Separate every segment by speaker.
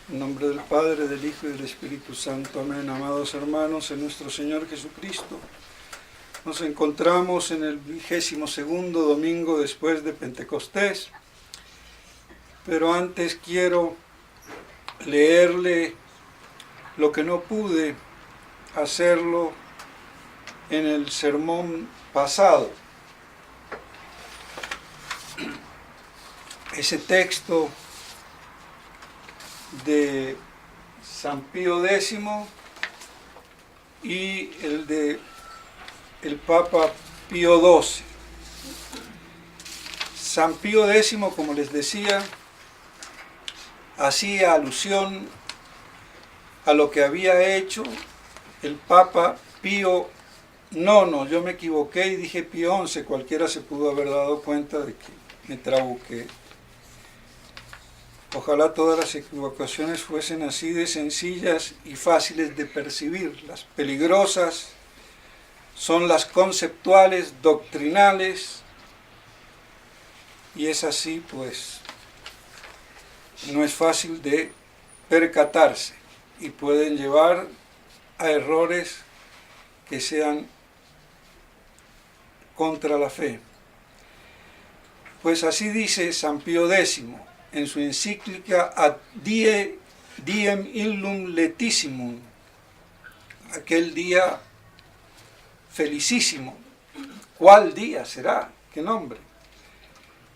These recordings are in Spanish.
Speaker 1: En nombre del Padre, del Hijo y del Espíritu Santo. Amén. Amados hermanos, en nuestro Señor Jesucristo, nos encontramos en el 22º domingo después de Pentecostés. Pero antes quiero leerle lo que no pude hacerlo en el sermón pasado. Ese texto de San Pío X y el de el Papa Pío XII. San Pío X, como les decía, hacía alusión a lo que había hecho el Papa Pío IX. Yo me equivoqué y dije Pío XI, cualquiera se pudo haber dado cuenta de que me trabuqué. Ojalá todas las equivocaciones fuesen así de sencillas y fáciles de percibir. Las peligrosas son las conceptuales, doctrinales, y es así, pues, no es fácil de percatarse y pueden llevar a errores que sean contra la fe. Pues así dice San Pío X en su encíclica Ad Diem Illum Letissimum, aquel día felicísimo. ¿Cuál día será? ¿Qué nombre?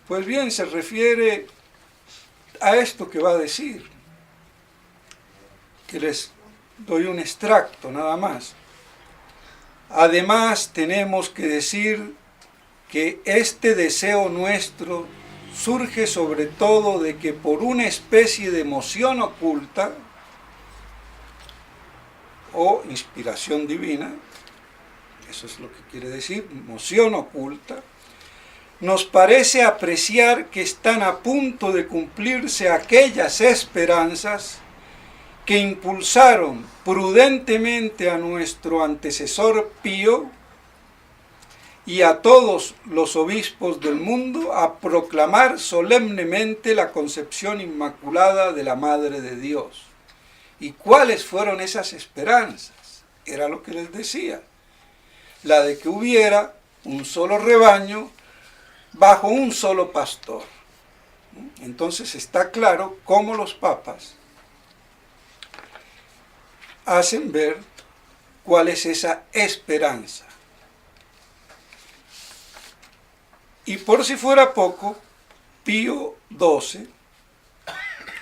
Speaker 1: Pues bien, se refiere a esto que va a decir, que les doy un extracto nada más. Además, tenemos que decir que este deseo nuestro surge sobre todo de que por una especie de emoción oculta o inspiración divina, eso es lo que quiere decir, emoción oculta, nos parece apreciar que están a punto de cumplirse aquellas esperanzas que impulsaron prudentemente a nuestro antecesor Pío y a todos los obispos del mundo a proclamar solemnemente la concepción inmaculada de la Madre de Dios. ¿Y cuáles fueron esas esperanzas? Era lo que les decía, la de que hubiera un solo rebaño bajo un solo pastor. Entonces está claro cómo los papas hacen ver cuál es esa esperanza. Y por si fuera poco, Pío XII,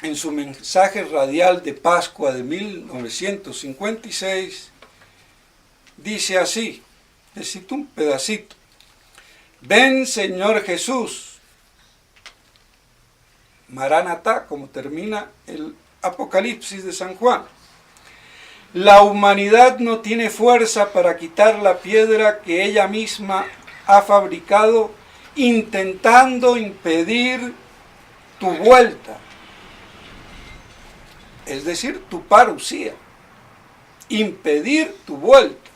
Speaker 1: en su mensaje radial de Pascua de 1956, dice así, les cito un pedacito: Ven, Señor Jesús, Maranatá, como termina el Apocalipsis de San Juan. La humanidad no tiene fuerza para quitar la piedra que ella misma ha fabricado, intentando impedir tu vuelta, es decir, tu parusía, impedir tu vuelta.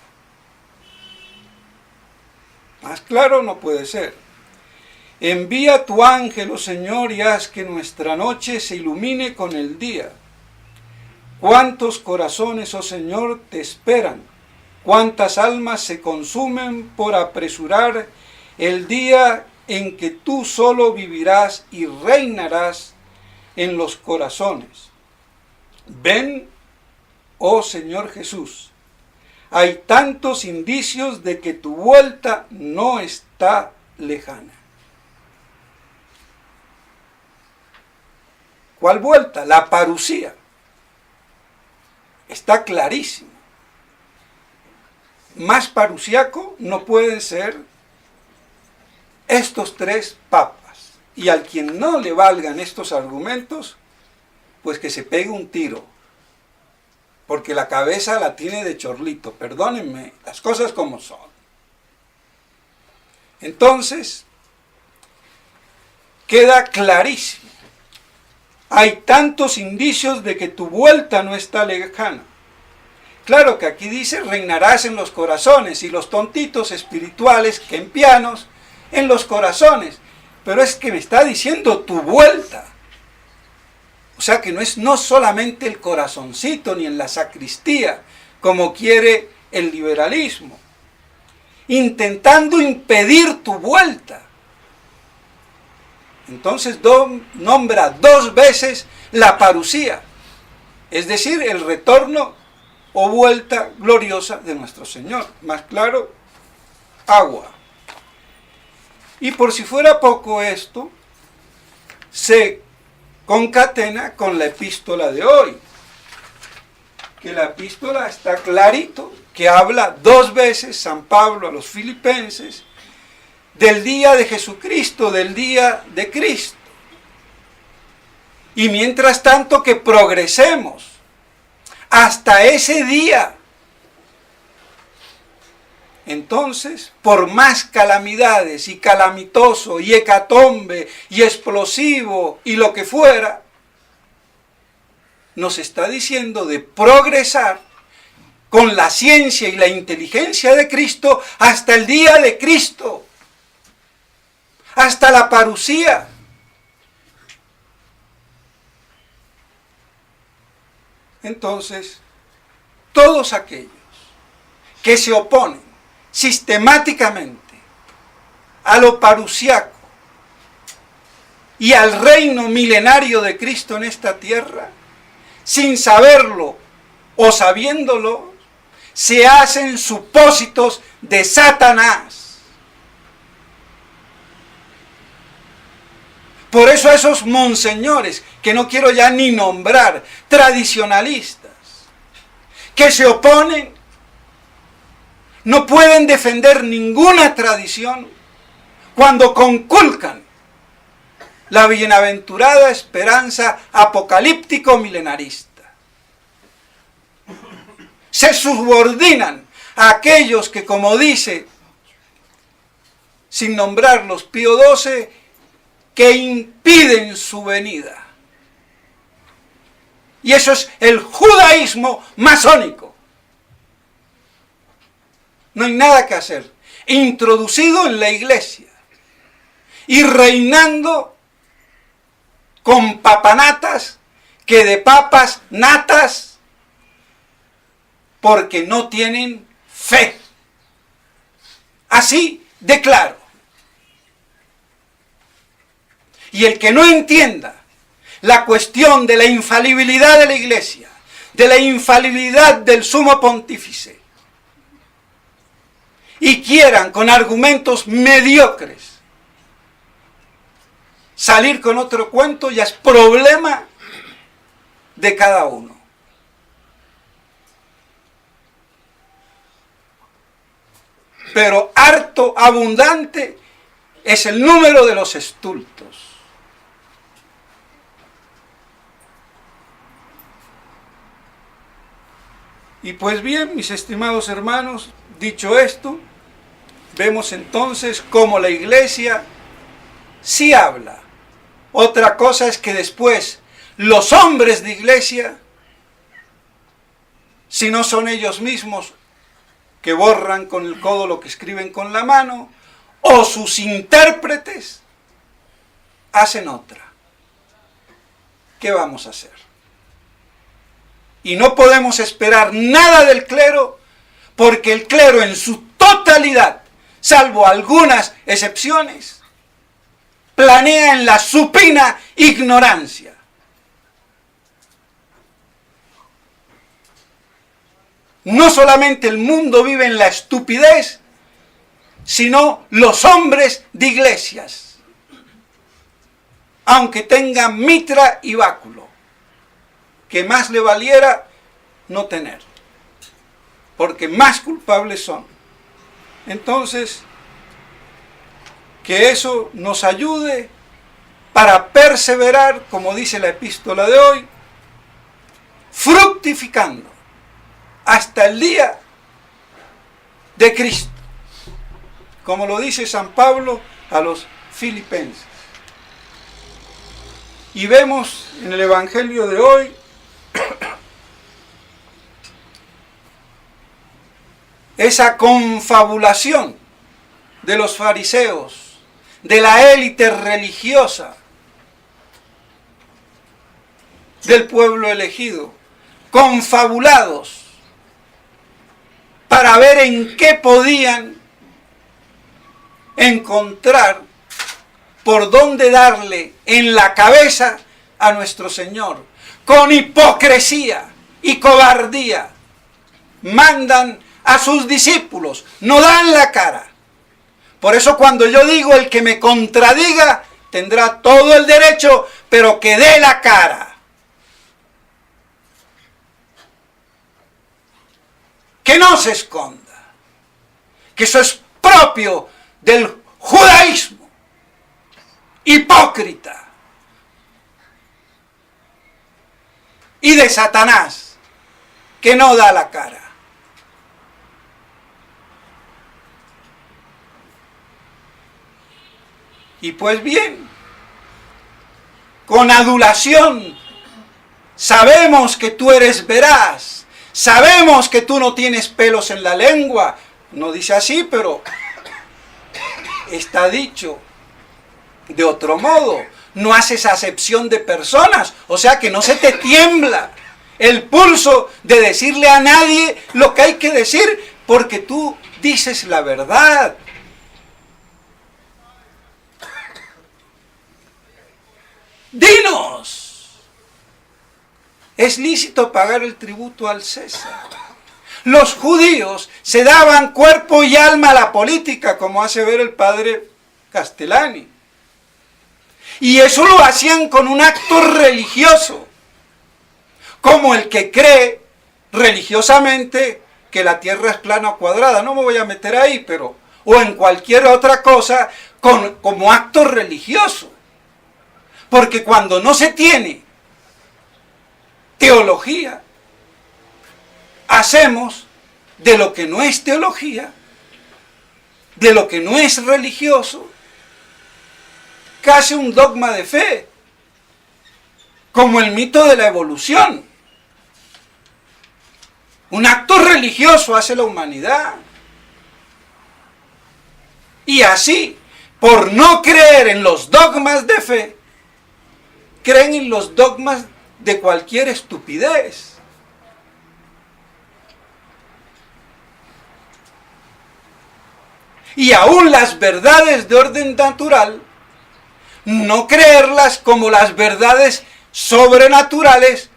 Speaker 1: Más claro no puede ser. Envía tu ángel, oh Señor, y haz que nuestra noche se ilumine con el día. ¿Cuántos corazones, oh Señor, te esperan? ¿Cuántas almas se consumen por apresurar el día en que tú solo vivirás y reinarás en los corazones? Ven, oh Señor Jesús. Hay tantos indicios de que tu vuelta no está lejana. ¿Cuál vuelta? La parusía. Está clarísimo. Más parusiaco no pueden ser estos tres papas. Y al quien no le valgan estos argumentos, pues que se pegue un tiro. Porque la cabeza la tiene de chorlito. Perdónenme, las cosas como son. Entonces, queda clarísimo. Hay tantos indicios de que tu vuelta no está lejana. Claro que aquí dice, reinarás en los corazones, y los tontitos espirituales, que en pianos, en los corazones. Pero es que me está diciendo tu vuelta. O sea que no solamente el corazoncito ni en la sacristía, como quiere el liberalismo, intentando impedir tu vuelta. Entonces nombra 2 veces la parusía, es decir, el retorno o vuelta gloriosa de nuestro Señor. Más claro, agua. Y por si fuera poco esto, se concatena con la epístola de hoy, que la epístola está clarito, que habla 2 veces San Pablo a los filipenses del día de Jesucristo, del día de Cristo. Y mientras tanto que progresemos hasta ese día. Entonces, por más calamidades y calamitoso y hecatombe y explosivo y lo que fuera, nos está diciendo de progresar con la ciencia y la inteligencia de Cristo hasta el día de Cristo, hasta la parusía. Entonces, todos aquellos que se oponen sistemáticamente a lo parusiaco y al reino milenario de Cristo en esta tierra, sin saberlo o sabiéndolo, se hacen supósitos de Satanás. Por eso a esos monseñores, que no quiero ya ni nombrar, tradicionalistas, que se oponen, no pueden defender ninguna tradición cuando conculcan la bienaventurada esperanza apocalíptico-milenarista. Se subordinan a aquellos que, como dice, sin nombrarlos, Pío XII, que impiden su venida. Y eso es el judaísmo masónico. No hay nada que hacer. Introducido en la iglesia y reinando con papanatas que de papas natas, porque no tienen fe. Así de claro. Y el que no entienda la cuestión de la infalibilidad de la iglesia, de la infalibilidad del sumo pontífice, y quieran con argumentos mediocres salir con otro cuento, ya es problema de cada uno. Pero harto abundante es el número de los estultos. Y pues bien, mis estimados hermanos, dicho esto, vemos entonces cómo la iglesia sí habla. Otra cosa es que después los hombres de iglesia, si no son ellos mismos que borran con el codo lo que escriben con la mano, o sus intérpretes, hacen otra. ¿Qué vamos a hacer? Y no podemos esperar nada del clero, porque el clero en su totalidad, salvo algunas excepciones, planea en la supina ignorancia. No solamente el mundo vive en la estupidez, sino los hombres de iglesias, aunque tengan mitra y báculo, que más le valiera no tener, porque más culpables son. Entonces, que eso nos ayude para perseverar, como dice la epístola de hoy, fructificando hasta el día de Cristo, como lo dice San Pablo a los filipenses. Y vemos en el Evangelio de hoy esa confabulación de los fariseos, de la élite religiosa, del pueblo elegido, confabulados, para ver en qué podían encontrar por dónde darle en la cabeza a nuestro Señor. Con hipocresía y cobardía mandan a sus discípulos, no dan la cara. Por eso cuando yo digo el que me contradiga tendrá todo el derecho, pero que dé la cara. Que no se esconda. Que eso es propio del judaísmo. Hipócrita. Y de Satanás, que no da la cara. Y pues bien, con adulación, sabemos que tú eres veraz, sabemos que tú no tienes pelos en la lengua. No dice así, pero está dicho de otro modo. No haces acepción de personas, o sea que no se te tiembla el pulso de decirle a nadie lo que hay que decir, porque tú dices la verdad. Dinos, ¿es lícito pagar el tributo al César? Los judíos se daban cuerpo y alma a la política, como hace ver el padre Castellani. Y eso lo hacían con un acto religioso, como el que cree religiosamente que la tierra es plana o cuadrada. No me voy a meter ahí, pero o en cualquier otra cosa como acto religioso. Porque cuando no se tiene teología, hacemos de lo que no es teología, de lo que no es religioso, casi un dogma de fe, como el mito de la evolución. Un acto religioso hace la humanidad. Y así, por no creer en los dogmas de fe, creen en los dogmas de cualquier estupidez. Y aún las verdades de orden natural, no creerlas como las verdades sobrenaturales,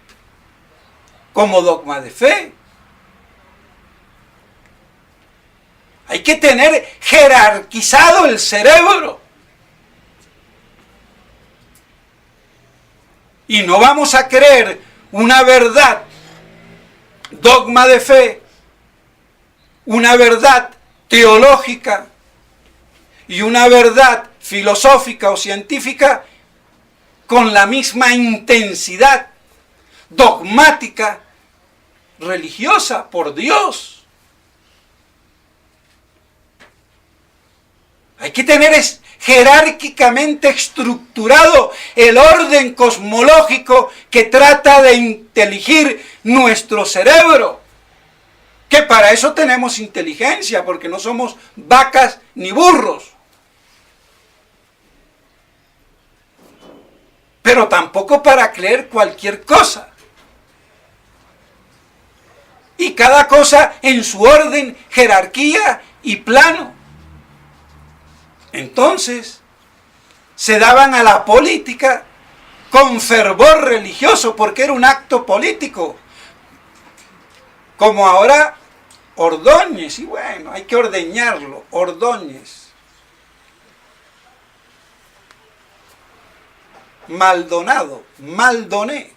Speaker 1: como dogma de fe. Hay que tener jerarquizado el cerebro. Y no vamos a creer una verdad, dogma de fe, una verdad teológica y una verdad filosófica o científica con la misma intensidad dogmática, religiosa, por Dios. Hay que tener jerárquicamente estructurado el orden cosmológico que trata de inteligir nuestro cerebro. Que para eso tenemos inteligencia, porque no somos vacas ni burros. Pero tampoco para creer cualquier cosa. Y cada cosa en su orden, jerarquía y plano. Entonces, se daban a la política con fervor religioso, porque era un acto político. Como ahora Ordóñez, y bueno, hay que ordeñarlo, Ordóñez. Maldonado, Maldoné.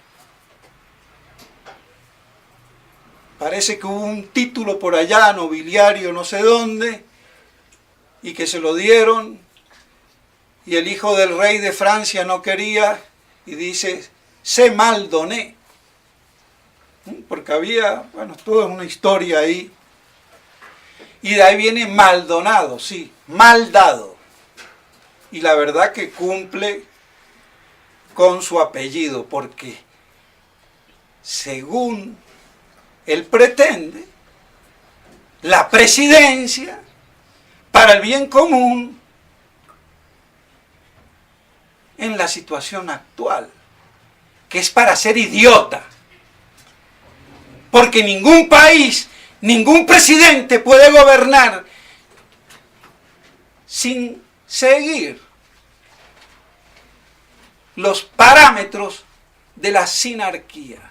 Speaker 1: Parece que hubo un título por allá, nobiliario, no sé dónde, y que se lo dieron, y el hijo del rey de Francia no quería, y dice, se Maldoné. Porque había, bueno, toda una historia ahí. Y de ahí viene Maldonado, sí, mal dado. Y la verdad que cumple con su apellido, porque según él pretende, la presidencia para el bien común en la situación actual. que es para ser idiota. Porque ningún país, ningún presidente puede gobernar sin seguir los parámetros de la sinarquía.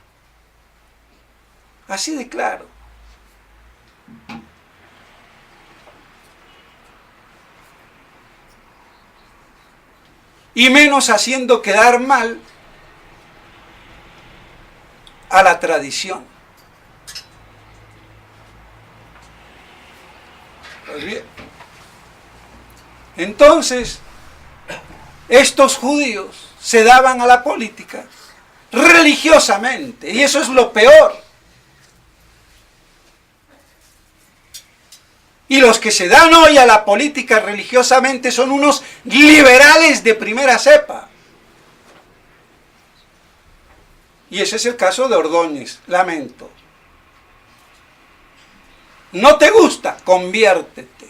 Speaker 1: Así de claro. Y menos haciendo quedar mal a la tradición. Pues bien. Entonces, estos judíos se daban a la política religiosamente, y eso es lo peor. Y los que se dan hoy a la política religiosamente son unos liberales de primera cepa. Y ese es el caso de Ordóñez, lamento. No te gusta, conviértete.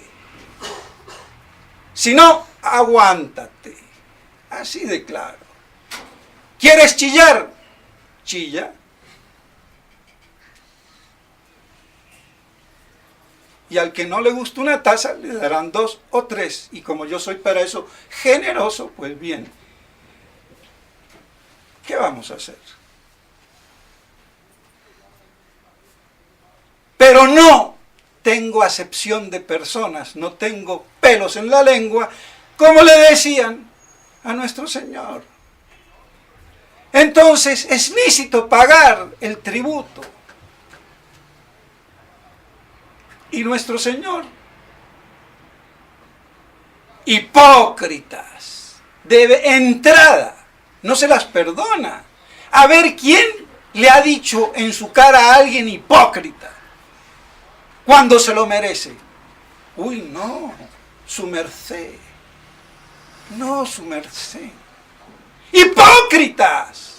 Speaker 1: Si no, aguántate. Así de claro. ¿Quieres chillar? Chilla. Y al que no le gusta una taza, le darán 2 o 3. Y como yo soy para eso generoso, pues bien. ¿Qué vamos a hacer? Pero no tengo acepción de personas, no tengo pelos en la lengua, como le decían a nuestro Señor. Entonces es lícito pagar el tributo. Y nuestro Señor, hipócritas, de entrada, no se las perdona. A ver quién le ha dicho en su cara a alguien hipócrita cuando se lo merece. Uy, no, su merced. No, su merced. ¡Hipócritas!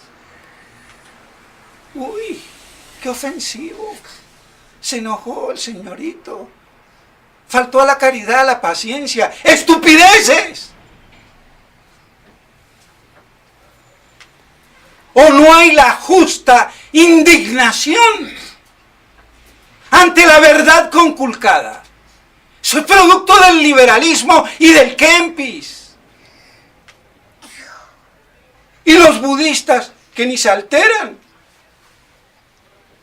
Speaker 1: Uy, qué ofensivo. Se enojó el señorito. Faltó a la caridad, a la paciencia. ¡Estupideces! ¿O no hay la justa indignación ante la verdad conculcada? Eso es producto del liberalismo y del Kempis. Y los budistas que ni se alteran.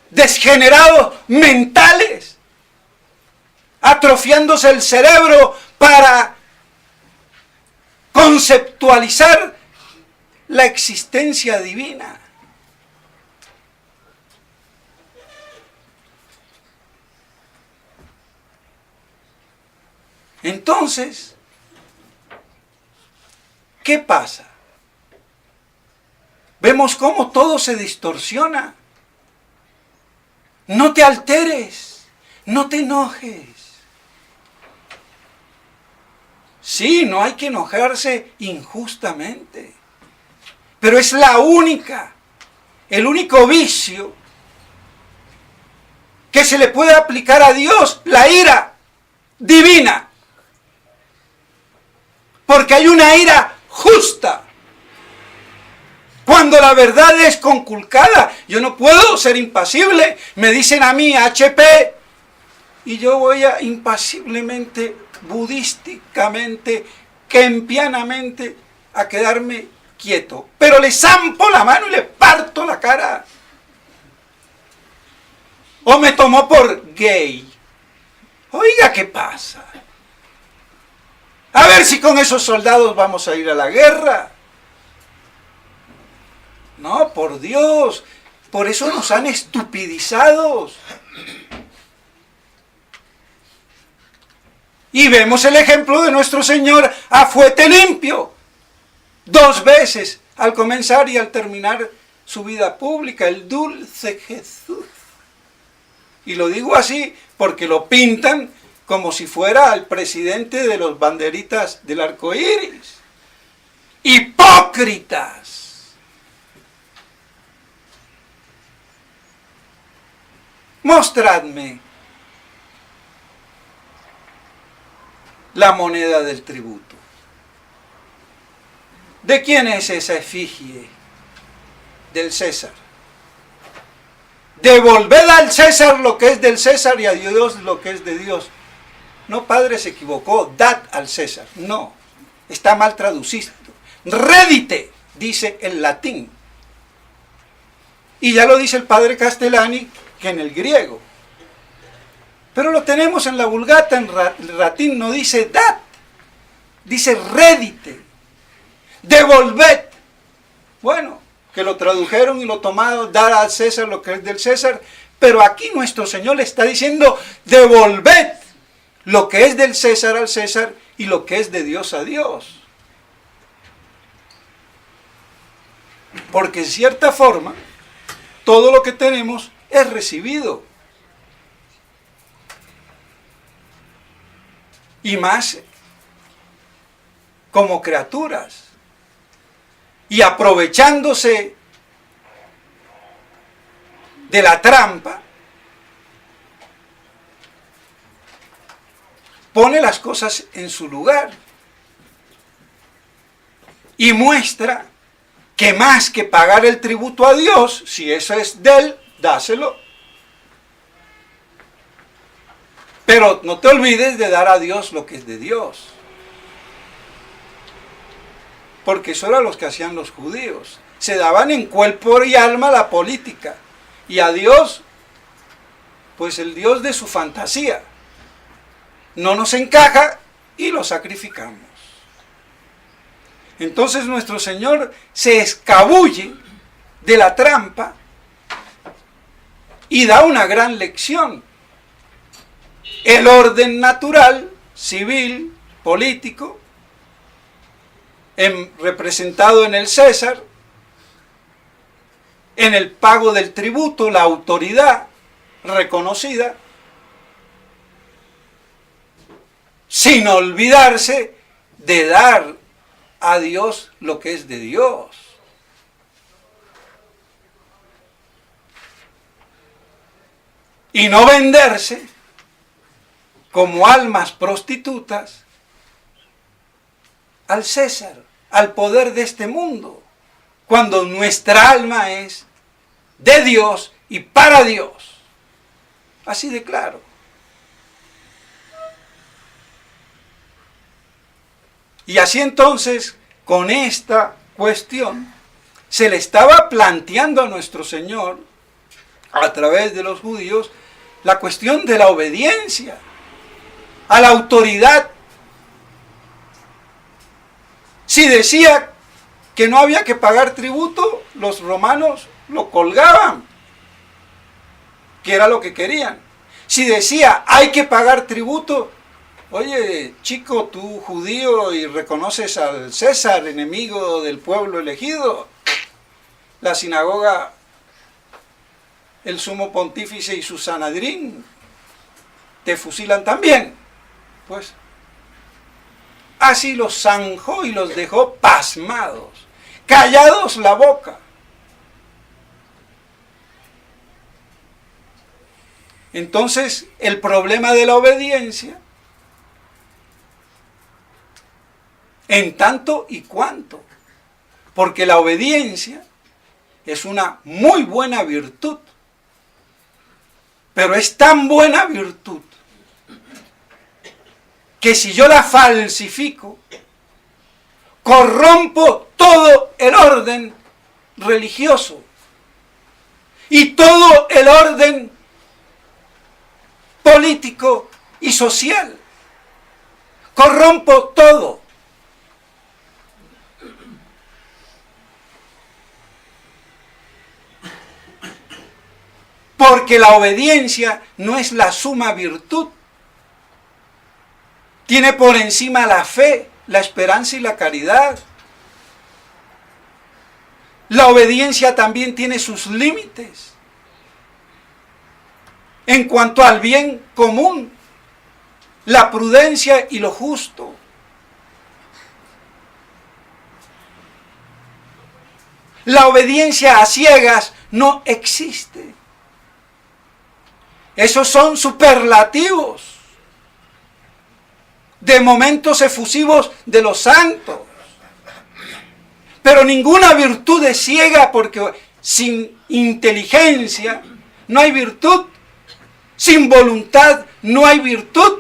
Speaker 1: Desgenerados mentales, atrofiándose el cerebro para conceptualizar la existencia divina. Entonces, ¿qué pasa? Vemos cómo todo se distorsiona. No te alteres, no te enojes. Sí, no hay que enojarse injustamente, pero es el único vicio que se le puede aplicar a Dios, la ira divina. Porque hay una ira justa. Cuando la verdad es conculcada, yo no puedo ser impasible. Me dicen a mí, HP, y yo voy a impasiblemente, budísticamente, kempianamente, a quedarme quieto. Pero le zampo la mano y le parto la cara. O me tomó por gay. Oiga, ¿qué pasa? A ver si con esos soldados vamos a ir a la guerra. No, por Dios, por eso nos han estupidizado. Y vemos el ejemplo de nuestro Señor a fuete limpio. 2 veces, al comenzar y al terminar su vida pública, el dulce Jesús. Y lo digo así porque lo pintan como si fuera el presidente de los banderitas del arco iris. ¡Hipócritas! Mostradme la moneda del tributo. ¿De quién es esa efigie del César. Devolved al César lo que es del César y a Dios lo que es de Dios. No, padre, se equivocó, dad al César. No, está mal traducido. Redite, dice el latín. Y ya lo dice el padre Castellani, que en el griego. Pero lo tenemos en la Vulgata, en latín no dice dad, dice redite, devolved. Bueno, que lo tradujeron y lo tomaron, dar al César lo que es del César, pero aquí nuestro Señor le está diciendo, devolved lo que es del César al César y lo que es de Dios a Dios. Porque en cierta forma, todo lo que tenemos es recibido. Y más como criaturas. Y aprovechándose de la trampa, pone las cosas en su lugar y muestra que más que pagar el tributo a Dios, si eso es de Él, dáselo. Pero no te olvides de dar a Dios lo que es de Dios. Porque eso era lo que hacían los judíos. Se daban en cuerpo y alma la política. Y a Dios, pues el Dios de su fantasía. No nos encaja y lo sacrificamos. Entonces nuestro Señor se escabulle de la trampa y da una gran lección. El orden natural, civil, político, representado en el César, en el pago del tributo, la autoridad reconocida, sin olvidarse de dar a Dios lo que es de Dios. Y no venderse como almas prostitutas al César, al poder de este mundo, cuando nuestra alma es de Dios y para Dios. Así de claro. Y así entonces, con esta cuestión, se le estaba planteando a nuestro Señor, a través de los judíos, la cuestión de la obediencia a la autoridad. Si decía que no había que pagar tributo, los romanos lo colgaban, que era lo que querían. Si decía hay que pagar tributo, oye, chico, tú judío y reconoces al César, enemigo del pueblo elegido, la sinagoga, el sumo pontífice y su Sanedrín te fusilan también. Pues así los zanjó y los dejó pasmados, callados la boca. Entonces, el problema de la obediencia, en tanto y cuanto, porque la obediencia es una muy buena virtud, pero es tan buena virtud que si yo la falsifico, corrompo todo el orden religioso y todo el orden político y social. Corrompo todo. Porque la obediencia no es la suma virtud. Tiene por encima la fe, la esperanza y la caridad. La obediencia también tiene sus límites en cuanto al bien común, la prudencia y lo justo. La obediencia a ciegas no existe. Esos son superlativos de momentos efusivos de los santos. Pero ninguna virtud es ciega, porque sin inteligencia no hay virtud. Sin voluntad no hay virtud.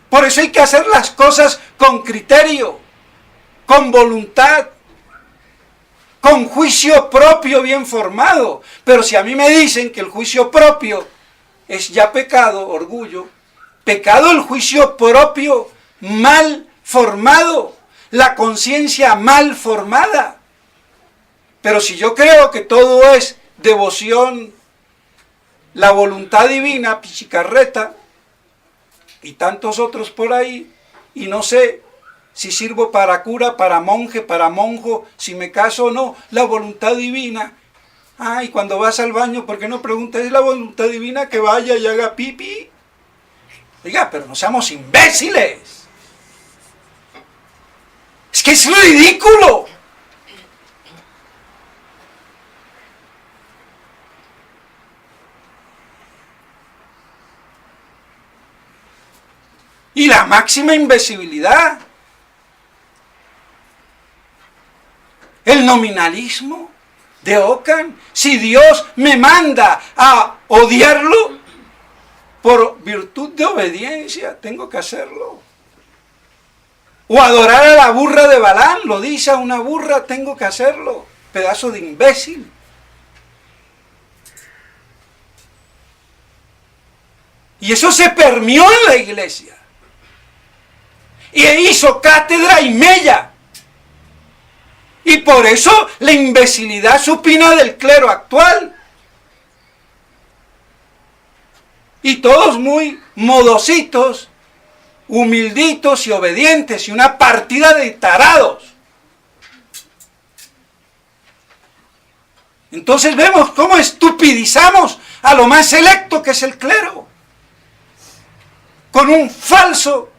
Speaker 1: Por eso hay que hacer las cosas con criterio, con voluntad, con juicio propio bien formado. Pero si a mí me dicen que el juicio propio es ya pecado, orgullo, pecado el juicio propio mal formado, la conciencia mal formada. Pero si yo creo que todo es devoción, la voluntad divina, pichicarreta, y tantos otros por ahí, y no sé si sirvo para cura, para monje, para monjo, si me caso o no, la voluntad divina. Y cuando vas al baño, ¿por qué no preguntas? ¿Es la voluntad divina que vaya y haga pipí? Oiga, pero no seamos imbéciles. Es que es ridículo. Y la máxima imbecilidad, el nominalismo de Ockham. Si Dios me manda a odiarlo, por virtud de obediencia tengo que hacerlo. O adorar a la burra de Balaam, lo dice a una burra, tengo que hacerlo. Pedazo de imbécil. Y eso se permeó en la iglesia. Y hizo cátedra y mella. Y por eso la imbecilidad supina del clero actual. Y todos muy modositos, humilditos y obedientes, y una partida de tarados. Entonces vemos cómo estupidizamos a lo más selecto que es el clero, con un falso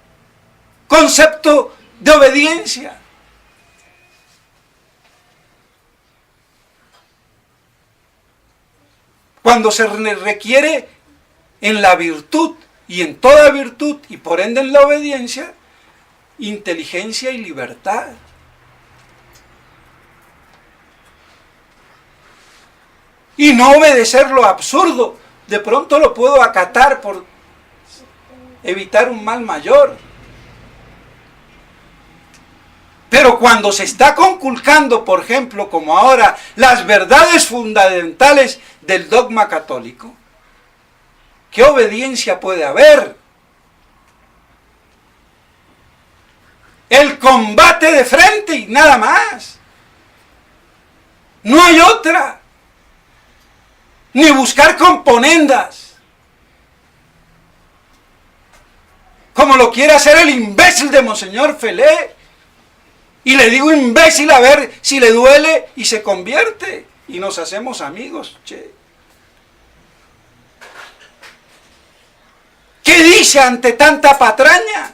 Speaker 1: concepto de obediencia. Cuando se requiere en la virtud y en toda virtud, y por ende en la obediencia, inteligencia y libertad. Y no obedecer lo absurdo. De pronto lo puedo acatar por evitar un mal mayor. Pero cuando se está conculcando, por ejemplo, como ahora, las verdades fundamentales del dogma católico, ¿qué obediencia puede haber? El combate de frente y nada más. No hay otra. Ni buscar componendas, como lo quiere hacer el imbécil de Monseñor Felé. Y le digo imbécil a ver si le duele y se convierte. Y nos hacemos amigos, che. ¿Qué dice ante tanta patraña?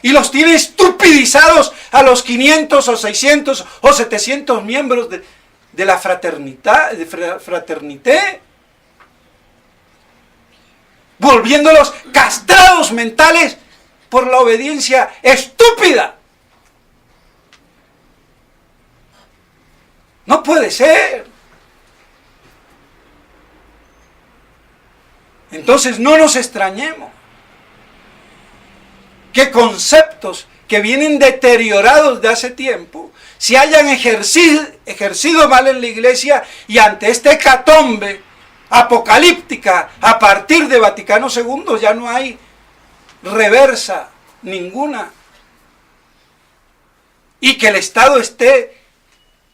Speaker 1: Y los tiene estupidizados a los 500 o 600 o 700 miembros de la fraternité, volviéndolos castrados mentales por la obediencia estúpida. No puede ser. Entonces no nos extrañemos que conceptos que vienen deteriorados de hace tiempo se hayan ejercido mal en la iglesia, y ante esta hecatombe apocalíptica a partir de Vaticano II ya no hay reversa ninguna, y que el Estado esté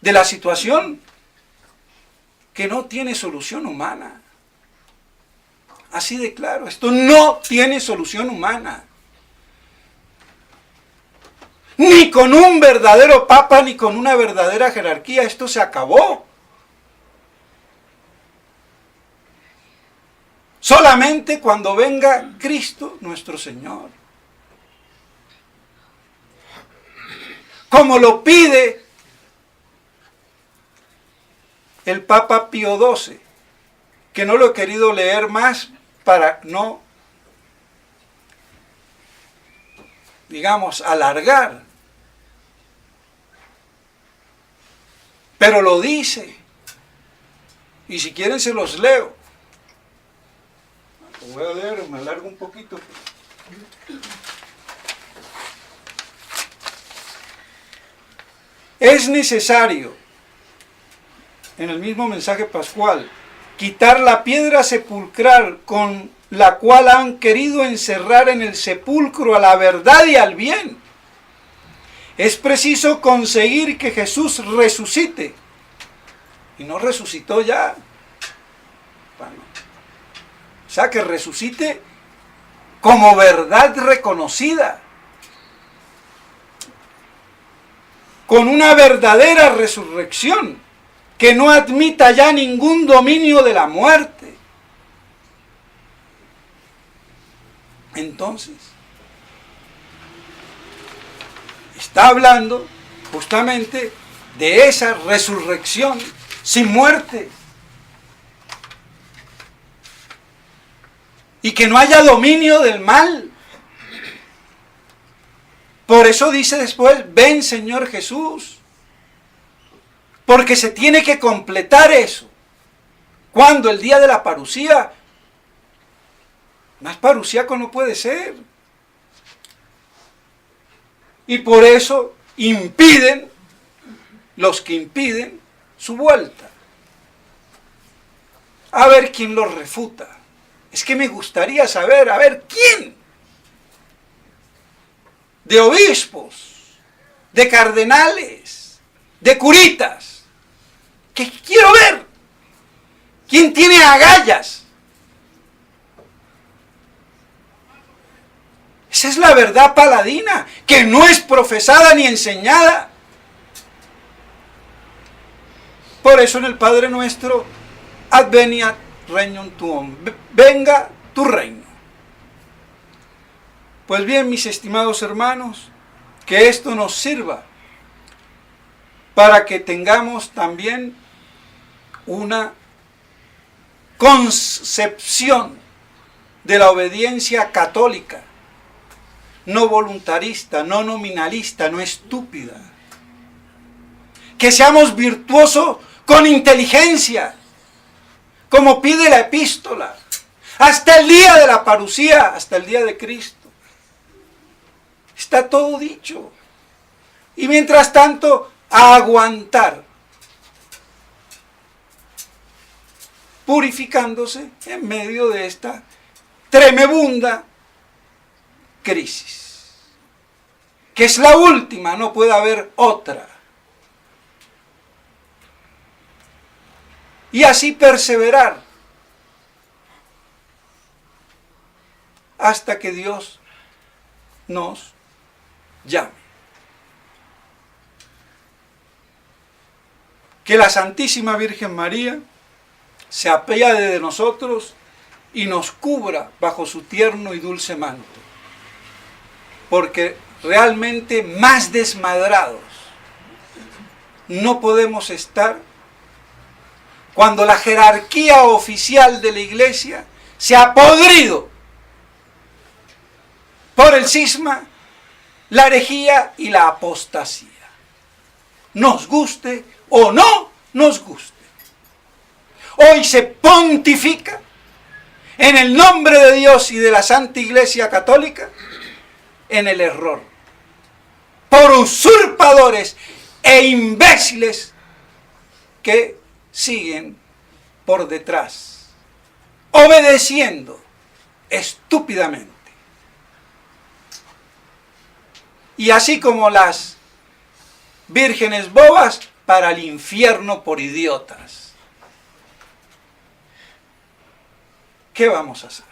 Speaker 1: de la situación que no tiene solución humana. Así de claro, esto no tiene solución humana. Ni con un verdadero papa, ni con una verdadera jerarquía, esto se acabó. Solamente cuando venga Cristo nuestro Señor. Como lo pide el Papa Pío XII, que no lo he querido leer más para no, digamos, alargar. pero lo dice. Y si quieren se los leo. Lo voy a leer, me alargo un poquito. Es necesario, en el mismo mensaje pascual, quitar la piedra sepulcral con la cual han querido encerrar en el sepulcro a la verdad y al bien. Es preciso conseguir que Jesús resucite. Y no resucitó ya. Bueno, o sea, que resucite como verdad reconocida. Con una verdadera resurrección que no admita ya ningún dominio de la muerte. Entonces, está hablando justamente de esa resurrección sin muerte. Y que no haya dominio del mal. Por eso dice después, ven Señor Jesús. Porque se tiene que completar eso. Cuando el día de la parucía, más parucíaco no puede ser. Y por eso impiden, los que impiden, su vuelta. A ver quién lo refuta. Es que me gustaría saber, a ver quién. De obispos, de cardenales, de curitas. Que quiero ver. ¿Quién tiene agallas? Esa es la verdad paladina, que no es profesada ni enseñada. Por eso en el Padre Nuestro, adveniat regnum tuum, venga tu reino. Pues bien, mis estimados hermanos, que esto nos sirva para que tengamos también una concepción de la obediencia católica, no voluntarista, no nominalista, no estúpida. Que seamos virtuosos con inteligencia, como pide la epístola, hasta el día de la parucía, hasta el día de Cristo. Está todo dicho. Y mientras tanto, a aguantar, purificándose en medio de esta tremenda crisis, que es la última, no puede haber otra. Y así perseverar hasta que Dios nos llame. Que la Santísima Virgen María se apiade de nosotros y nos cubra bajo su tierno y dulce manto. Porque realmente más desmadrados no podemos estar cuando la jerarquía oficial de la Iglesia se ha podrido por el cisma, la herejía y la apostasía. Nos guste o no nos guste. Hoy se pontifica en el nombre de Dios y de la Santa Iglesia Católica en el error, por usurpadores e imbéciles que siguen por detrás, obedeciendo estúpidamente. Y así como las vírgenes bobas, para el infierno por idiotas. ¿Qué vamos a hacer?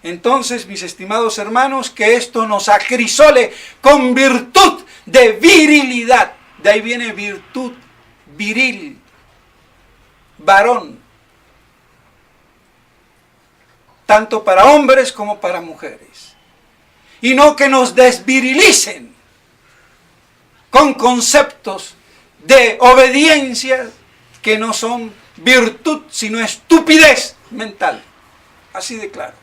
Speaker 1: Entonces, mis estimados hermanos, que esto nos acrisole con virtud de virilidad. De ahí viene virtud viril, varón, tanto para hombres como para mujeres. Y no que nos desvirilicen con conceptos de obediencia que no son virtud, sino estupidez mental. Así de claro.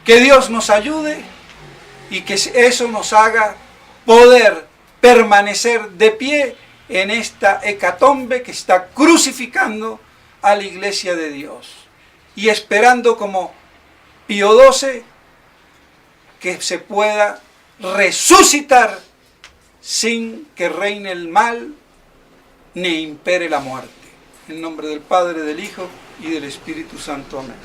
Speaker 1: Que Dios nos ayude y que eso nos haga poder permanecer de pie en esta hecatombe que está crucificando a la Iglesia de Dios y esperando como Pío XII que se pueda resucitar sin que reine el mal ni impere la muerte. En nombre del Padre, del Hijo y del Espíritu Santo. Amén.